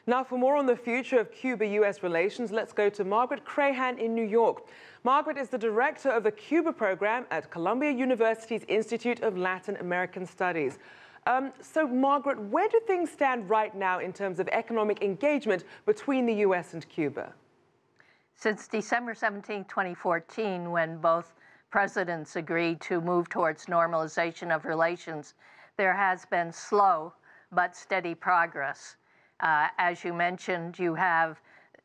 Now, for more on the future of Cuba-US relations, let's go to Margaret Crahan in New York. Margaret is the director of the Cuba Program at Columbia University's Institute of Latin American Studies. So, Margaret, where do things stand right now in terms of economic engagement between the U.S. and Cuba? Since December 17, 2014, when both presidents agreed to move towards normalization of relations, there has been slow but steady progress. As you mentioned, you have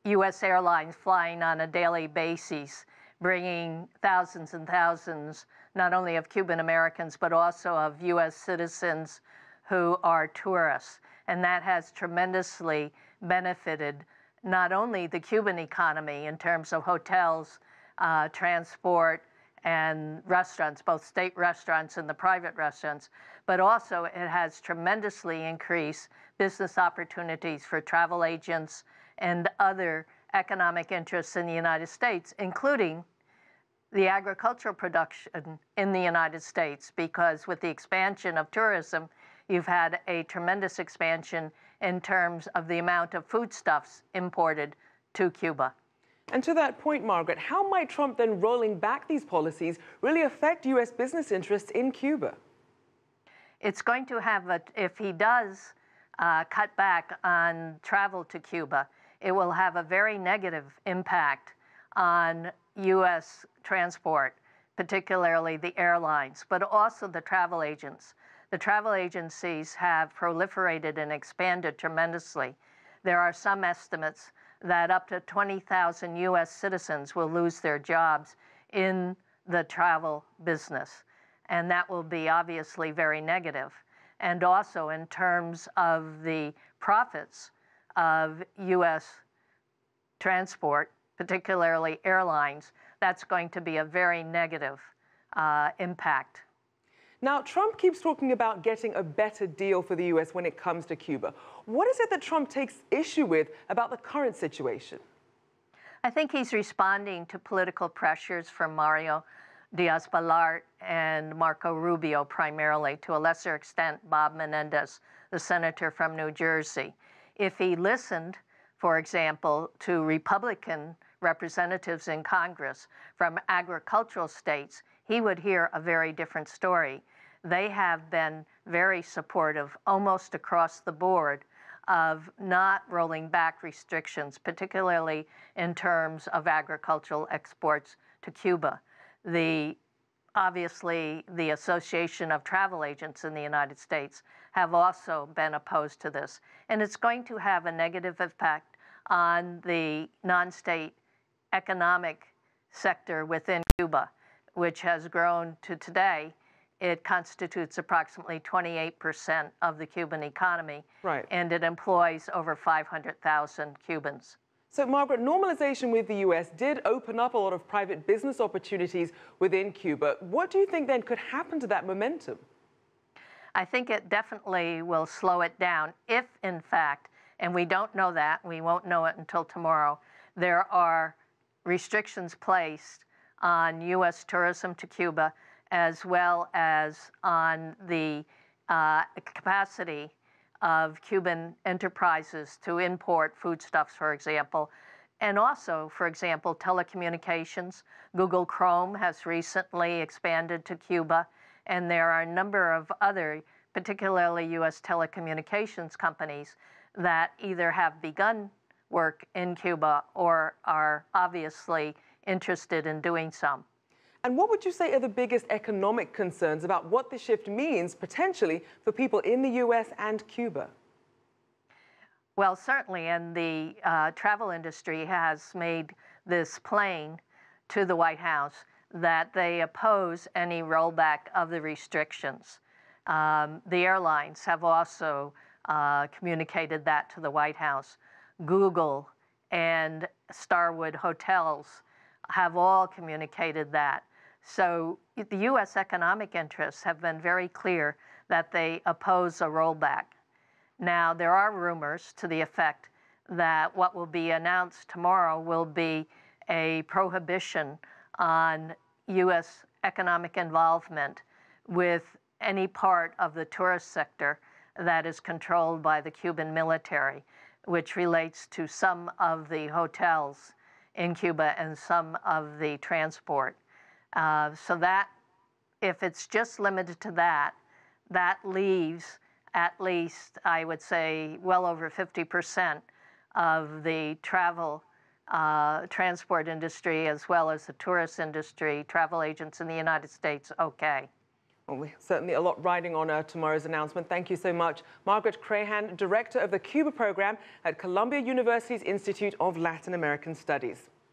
U.S. airlines flying on a daily basis, bringing thousands and thousands, not only of Cuban Americans, but also of U.S. citizens who are tourists. And that has tremendously benefited not only the Cuban economy in terms of hotels, transport, and restaurants, both state restaurants and the private restaurants, but also it has tremendously increased business opportunities for travel agents and other economic interests in the United States, including the agricultural production in the United States, because with the expansion of tourism, you've had a tremendous expansion in terms of the amount of foodstuffs imported to Cuba. And to that point, Margaret, how might Trump then rolling back these policies really affect U.S. business interests in Cuba? It's going to have, if he does cut back on travel to Cuba, it will have a very negative impact on U.S. transport, particularly the airlines, but also the travel agents. The travel agencies have proliferated and expanded tremendously. There are some estimates that up to 20,000 U.S. citizens will lose their jobs in the travel business. And that will be obviously very negative. And also in terms of the profits of U.S. transport, particularly airlines, that's going to be a very negative impact. Now, Trump keeps talking about getting a better deal for the U.S. when it comes to Cuba. What is it that Trump takes issue with about the current situation? I think he's responding to political pressures from Mario Diaz-Balart and Marco Rubio primarily, to a lesser extent Bob Menendez, the senator from New Jersey. If he listened, for example, to Republican representatives in Congress from agricultural states, he would hear a very different story. They have been very supportive, almost across the board, of not rolling back restrictions, particularly in terms of agricultural exports to Cuba. Obviously, the Association of Travel Agents in the United States have also been opposed to this. And it's going to have a negative effect on the non-state economic sector within Cuba, which has grown to today. It constitutes approximately 28% of the Cuban economy, right, and it employs over 500,000 Cubans. So, Margaret, normalization with the U.S. did open up a lot of private business opportunities within Cuba. What do you think then could happen to that momentum? I think it definitely will slow it down if, in fact, and we don't know that, we won't know it until tomorrow, there are restrictions placed on U.S. tourism to Cuba, as well as on the capacity of Cuban enterprises to import foodstuffs, for example. And also, for example, telecommunications. Google Chrome has recently expanded to Cuba, and there are a number of other, particularly U.S. telecommunications companies, that either have begun work in Cuba or are obviously interested in doing some. And what would you say are the biggest economic concerns about what this shift means potentially for people in the U.S. and Cuba? Well, certainly, and the travel industry has made this plain to the White House that they oppose any rollback of the restrictions. The airlines have also communicated that to the White House. Google and Starwood Hotels have all communicated that. So the U.S. economic interests have been very clear that they oppose a rollback. Now, there are rumors to the effect that what will be announced tomorrow will be a prohibition on U.S. economic involvement with any part of the tourist sector that is controlled by the Cuban military. which relates to some of the hotels in Cuba and some of the transport. So that, if it's just limited to that, that leaves at least, I would say, well over 50% of the travel transport industry, as well as the tourist industry, travel agents in the United States, okay. Well, certainly a lot riding on tomorrow's announcement. Thank you so much. Margaret Crahan, Director of the Cuba Program at Columbia University's Institute of Latin American Studies.